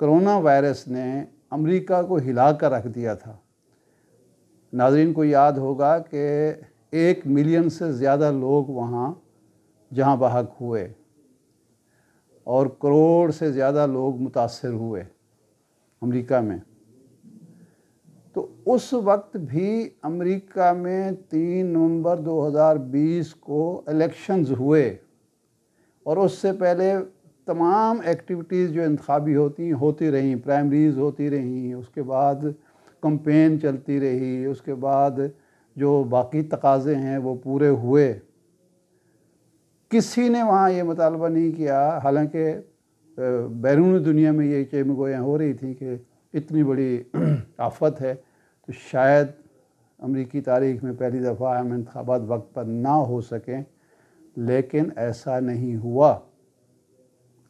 Corona virus نے امریکہ کو ہلا کر رکھ دیا تھا۔ ناظرین کو یاد ہوگا کہ 1 ملین سے زیادہ لوگ وہاں جہاں بحق ہوئے اور کروڑ سے زیادہ لوگ متاثر ہوئے امریکہ میں۔ تو اس وقت بھی امریکہ میں 3 نومبر 2020 کو الیکشنز ہوئے، اور اس سے پہلے تمام ایکٹیویٹیز جو انتخابی ہوتی رہیں، پرائمریز ہوتی رہیں، اس کے بعد کمپین چلتی رہی، اس کے بعد جو باقی تقاضے ہیں وہ پورے ہوئے۔ کسی نے وہاں یہ مطالبہ نہیں کیا، حالانکہ بیرون دنیا میں یہ چیمہ گویاں ہو رہی تھیں کہ اتنی بڑی آفت ہے تو شاید امریکی تاریخ میں پہلی دفعہ اہم انتخابات وقت پر نہ ہو سکیں، لیکن ایسا نہیں ہوا،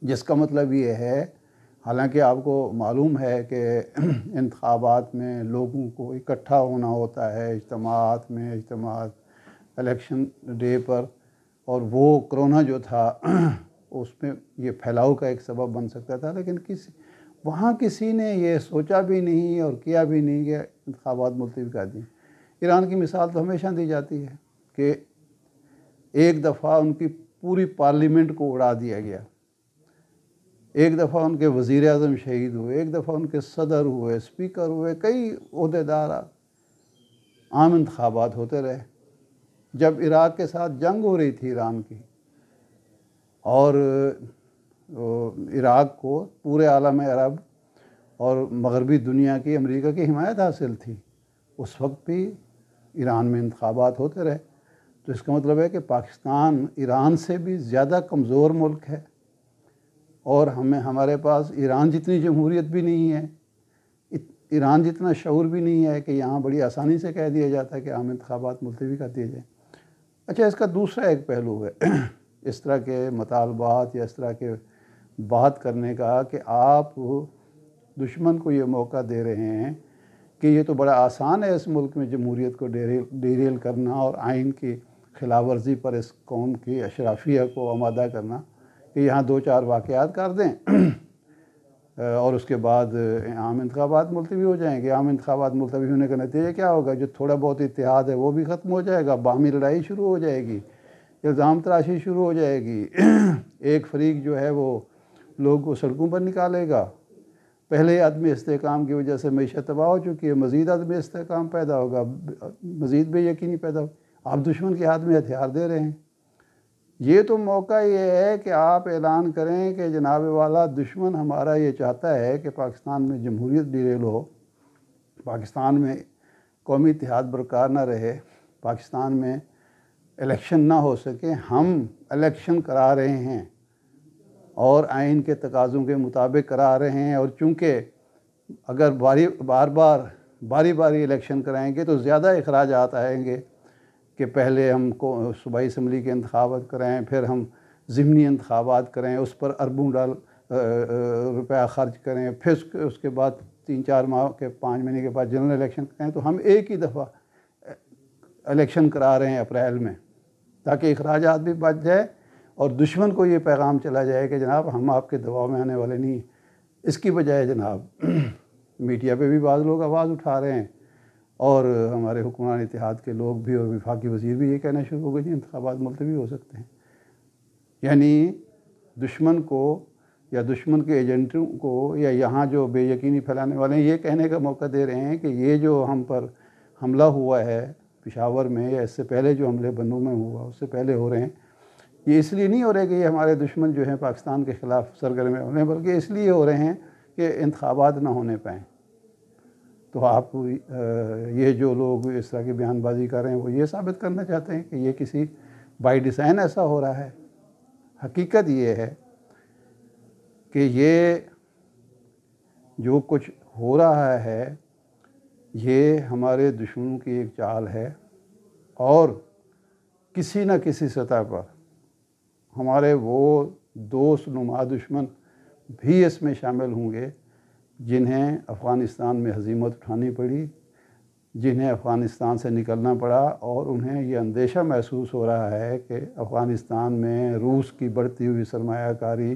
جس کا مطلب یہ ہے، حالانکہ آپ کو معلوم ہے کہ انتخابات میں لوگوں کو اکٹھا ہونا ہوتا ہے اجتماعات الیکشن ڈے پر، اور وہ کرونا جو تھا اس میں یہ پھیلاؤ کا ایک سبب بن سکتا تھا، لیکن وہاں کسی نے یہ سوچا بھی نہیں اور کیا بھی نہیں کہ انتخابات ملتوی کر دیں۔ ایران کی مثال تو ہمیشہ دی جاتی ہے کہ ایک دفعہ ان کی پوری پارلیمنٹ کو اڑا دیا گیا، ایک دفعہ ان کے وزیر اعظم شہید ہوئے، ایک دفعہ ان کے صدر ہوئے، اسپیکر ہوئے، کئی عہدیدار، عام انتخابات ہوتے رہے۔ جب عراق کے ساتھ جنگ ہو رہی تھی ایران کی، اور عراق کو پورے عالم عرب اور مغربی دنیا کی امریکہ کی حمایت حاصل تھی، اس وقت بھی ایران میں انتخابات ہوتے رہے۔ تو اس کا مطلب ہے کہ پاکستان ایران سے بھی زیادہ کمزور ملک ہے، اور ہمارے پاس ایران جتنی جمہوریت بھی نہیں ہے، ایران جتنا شعور بھی نہیں ہے کہ یہاں بڑی آسانی سے کہہ دیا جاتا ہے کہ عام انتخابات ملتوی کر دیے جائیں۔ اچھا، اس کا دوسرا ایک پہلو ہے اس طرح کے مطالبات یا اس طرح کے بات کرنے کا، کہ آپ دشمن کو یہ موقع دے رہے ہیں کہ یہ تو بڑا آسان ہے اس ملک میں جمہوریت کو ڈیریل کرنا اور آئین کی خلاف ورزی پر اس قوم کی اشرافیہ کو آمادہ کرنا، کہ یہاں 2-4 واقعات کر دیں اور اس کے بعد عام انتخابات ملتوی ہو جائیں گے۔ عام انتخابات ملتوی ہونے کا نتیجہ کیا ہوگا؟ جو تھوڑا بہت اتحاد ہے وہ بھی ختم ہو جائے گا، باہمی لڑائی شروع ہو جائے گی، الزام تراشی شروع ہو جائے گی، ایک فریق جو ہے وہ لوگ کو سڑکوں پر نکالے گا۔ پہلے عدم استحکام کی وجہ سے معیشت تباہ ہو چکی ہے، مزید عدم استحکام پیدا ہوگا، مزید بے یقینی پیدا ہوگا۔ آپ دشمن کے ہاتھ میں ہتھیار دے رہے ہیں۔ یہ تو موقع یہ ہے کہ آپ اعلان کریں کہ جناب والا دشمن ہمارا یہ چاہتا ہے کہ پاکستان میں جمہوریت ڈیریل ہو، پاکستان میں قومی اتحاد برقرار نہ رہے، پاکستان میں الیکشن نہ ہو سکے، ہم الیکشن کرا رہے ہیں اور آئین کے تقاضوں کے مطابق کرا رہے ہیں، اور چونکہ اگر باری باری الیکشن کرائیں گے تو زیادہ اخراجات آئیں گے کہ پہلے ہم کو صوبائی اسمبلی کے انتخابات کرائیں، پھر ہم ضمنی انتخابات کریں، اس پر اربوں روپیہ خرچ کریں، پھر اس کے بعد 3-4 ماہ کے 5 مہینے کے بعد جنرل الیکشن کریں، تو ہم ایک ہی دفعہ الیکشن کرا رہے ہیں اپریل میں، تاکہ اخراجات بھی بچ جائے اور دشمن کو یہ پیغام چلا جائے کہ جناب ہم آپ کے دباؤ میں آنے والے نہیں۔ اس کی بجائے جناب میڈیا پہ بھی بعض لوگ آواز اٹھا رہے ہیں، اور ہمارے حکمران اتحاد کے لوگ بھی اور وفاقی وزیر بھی یہ کہنا شروع ہو گئے کہ انتخابات ملتوی ہو سکتے ہیں۔ یعنی دشمن کو یا دشمن کے ایجنٹوں کو یا یہاں جو بے یقینی پھیلانے والے ہیں یہ کہنے کا موقع دے رہے ہیں کہ یہ جو ہم پر حملہ ہوا ہے پشاور میں، یا اس سے پہلے جو حملے بنوں میں ہوا اس سے پہلے ہو رہے ہیں، یہ اس لیے نہیں ہو رہے کہ یہ ہمارے دشمن جو ہیں پاکستان کے خلاف سرگرم ہو رہے ہیں، بلکہ اس لیے ہو رہے ہیں کہ انتخابات نہ ہونے پائیں۔ تو آپ یہ جو لوگ اس طرح کی بیان بازی کر رہے ہیں وہ یہ ثابت کرنا چاہتے ہیں کہ یہ کسی بائی ڈیزائن ایسا ہو رہا ہے۔ حقیقت یہ ہے کہ یہ جو کچھ ہو رہا ہے یہ ہمارے دشمنوں کی ایک چال ہے، اور کسی نہ کسی سطح پر ہمارے وہ دوست نما دشمن بھی اس میں شامل ہوں گے جنہیں افغانستان میں ہزیمت اٹھانی پڑی، جنہیں افغانستان سے نکلنا پڑا، اور انہیں یہ اندیشہ محسوس ہو رہا ہے کہ افغانستان میں روس کی بڑھتی ہوئی سرمایہ کاری،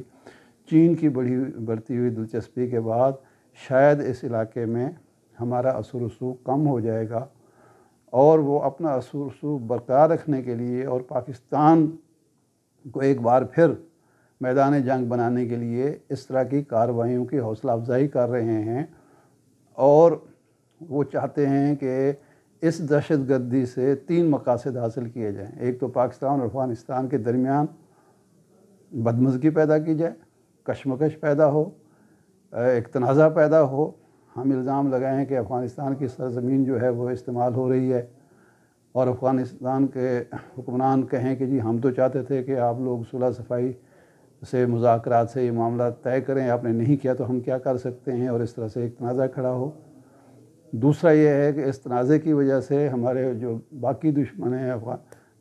چین کی بڑھتی ہوئی دلچسپی کے بعد شاید اس علاقے میں ہمارا اثر و رسوخ کم ہو جائے گا، اور وہ اپنا اثر و رسوخ برقرار رکھنے کے لیے اور پاکستان کو ایک بار پھر میدان جنگ بنانے کے لیے اس طرح کی کارروائیوں کی حوصلہ افزائی کر رہے ہیں، اور وہ چاہتے ہیں کہ اس دہشت گردی سے 3 مقاصد حاصل کیے جائیں۔ ایک تو پاکستان اور افغانستان کے درمیان بدمزگی پیدا کی جائے، کشمکش پیدا ہو، ایک تنازع پیدا ہو۔ ہم الزام لگائے ہیں کہ افغانستان کی سرزمین جو ہے وہ استعمال ہو رہی ہے، اور افغانستان کے حکمران کہیں کہ جی ہم تو چاہتے تھے کہ آپ لوگ صلح صفائی سے، مذاکرات سے یہ معاملات طے کریں، آپ نے نہیں کیا تو ہم کیا کر سکتے ہیں، اور اس طرح سے ایک تنازع کھڑا ہو۔ دوسرا یہ ہے کہ اس تنازع کی وجہ سے ہمارے جو باقی دشمن ہیں،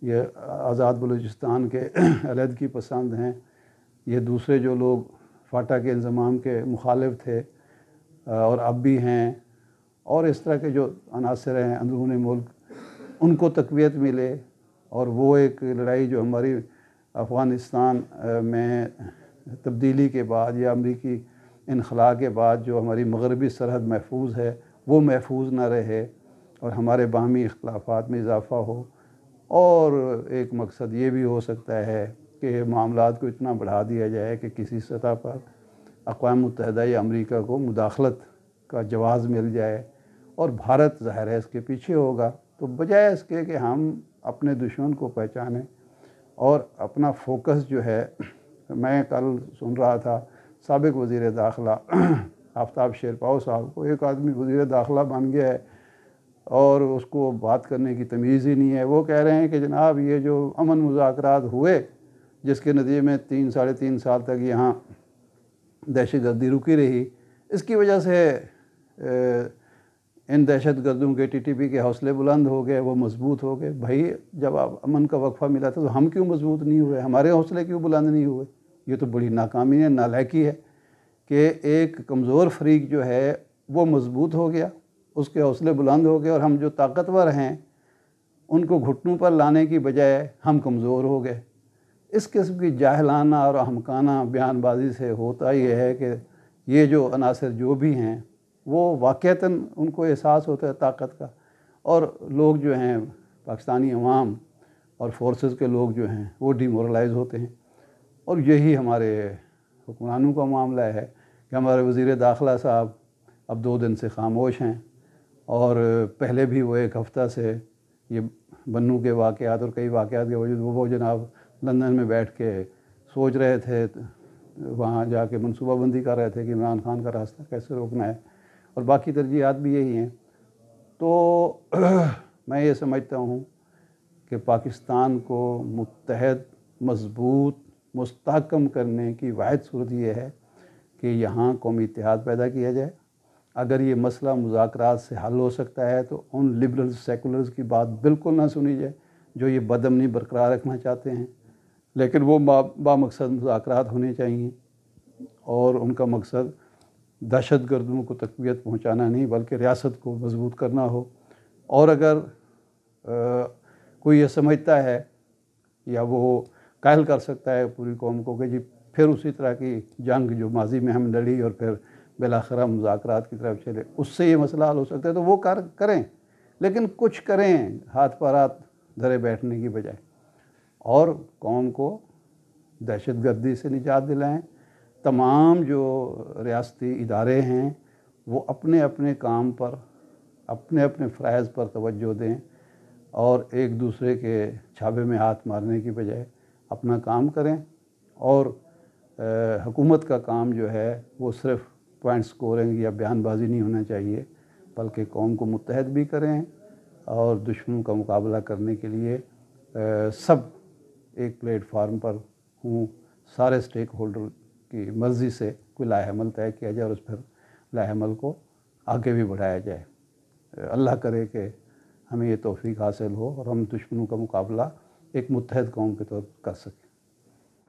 یہ آزاد بلوچستان کے علیحدگی پسند ہیں، یہ دوسرے جو لوگ فاٹا کے انضمام کے مخالف تھے اور اب بھی ہیں، اور اس طرح کے جو عناصر ہیں اندرون ملک، ان کو تقویت ملے، اور وہ ایک لڑائی جو ہماری افغانستان میں تبدیلی کے بعد یا امریکی انخلاء کے بعد جو ہماری مغربی سرحد محفوظ ہے وہ محفوظ نہ رہے، اور ہمارے باہمی اختلافات میں اضافہ ہو۔ اور ایک مقصد یہ بھی ہو سکتا ہے کہ معاملات کو اتنا بڑھا دیا جائے کہ کسی سطح پر اقوام متحدہ یا امریکہ کو مداخلت کا جواز مل جائے، اور بھارت ظاہر ہے اس کے پیچھے ہوگا۔ تو بجائے اس کے کہ ہم اپنے دشمن کو پہچانیں اور اپنا فوکس جو ہے، میں کل سن رہا تھا سابق وزیر داخلہ آفتاب شیرپاؤ صاحب کو، ایک آدمی وزیر داخلہ بن گیا ہے اور اس کو بات کرنے کی تمیز ہی نہیں ہے۔ وہ کہہ رہے ہیں کہ جناب یہ جو امن مذاکرات ہوئے، جس کے نتیجے میں 3-3.5 سال تک یہاں دہشت گردی رکی رہی، اس کی وجہ سے ان دہشت گردوں کے TTP کے حوصلے بلند ہو گئے، وہ مضبوط ہو گئے۔ بھائی جب امن کا وقفہ ملا تھا تو ہم کیوں مضبوط نہیں ہوئے، ہمارے حوصلے کیوں بلند نہیں ہوئے؟ یہ تو بڑی ناکامی ہے، نالائکی ہے کہ ایک کمزور فریق جو ہے وہ مضبوط ہو گیا، اس کے حوصلے بلند ہو گئے، اور ہم جو طاقتور ہیں ان کو گھٹنوں پر لانے کی بجائے ہم کمزور ہو گئے۔ اس قسم کی جاہلانہ اور احمقانہ بیان بازی سے ہوتا یہ ہے کہ یہ جو عناصر جو بھی ہیں وہ واقعتاً ان کو احساس ہوتا ہے طاقت کا، اور لوگ جو ہیں پاکستانی عوام اور فورسز کے لوگ جو ہیں وہ ڈی مورلائز ہوتے ہیں۔ اور یہی ہمارے حکمرانوں کا معاملہ ہے کہ ہمارے وزیر داخلہ صاحب اب 2 دن سے خاموش ہیں، اور پہلے بھی وہ 1 ہفتہ سے یہ بنوں کے واقعات اور کئی واقعات کے وجود وہ جناب لندن میں بیٹھ کے سوچ رہے تھے، وہاں جا کے منصوبہ بندی کر رہے تھے کہ عمران خان کا راستہ کیسے روکنا ہے، اور باقی ترجیحات بھی یہی ہیں۔ تو میں یہ سمجھتا ہوں کہ پاکستان کو متحد، مضبوط، مستحکم کرنے کی واحد صورت یہ ہے کہ یہاں قومی اتحاد پیدا کیا جائے۔ اگر یہ مسئلہ مذاکرات سے حل ہو سکتا ہے تو ان لبرلز سیکولرز کی بات بالکل نہ سنی جائے جو یہ بدامنی برقرار رکھنا چاہتے ہیں، لیکن وہ بامقصد مذاکرات ہونے چاہیے، اور ان کا مقصد دہشت گردوں کو تقویت پہنچانا نہیں بلکہ ریاست کو مضبوط کرنا ہو۔ اور اگر کوئی یہ سمجھتا ہے یا وہ قائل کر سکتا ہے پوری قوم کو کہ جی پھر اسی طرح کی جنگ جو ماضی میں ہم لڑی اور پھر بالآخر مذاکرات کی طرف چلے، اس سے یہ مسئلہ حل ہو سکتا ہے، تو وہ کریں، لیکن کچھ کریں ہاتھ پر ہاتھ دھرے بیٹھنے کی بجائے، اور قوم کو دہشت گردی سے نجات دلائیں۔ تمام جو ریاستی ادارے ہیں وہ اپنے اپنے کام پر، اپنے اپنے فرائض پر توجہ دیں، اور ایک دوسرے کے چھابے میں ہاتھ مارنے کی بجائے اپنا کام کریں۔ اور حکومت کا کام جو ہے وہ صرف پوائنٹ سکورنگ یا بیان بازی نہیں ہونا چاہیے، بلکہ قوم کو متحد بھی کریں، اور دشمنوں کا مقابلہ کرنے کے لیے سب ایک پلیٹ فارم پر ہوں، سارے سٹیک ہولڈر کی مرضی سے کوئی لائحہ عمل طے کیا جائے اور اس پر لائحہ عمل کو آگے بھی بڑھایا جائے۔ اللہ کرے کہ ہمیں یہ توفیق حاصل ہو اور ہم دشمنوں کا مقابلہ ایک متحد قوم کے طور پر کر سکیں۔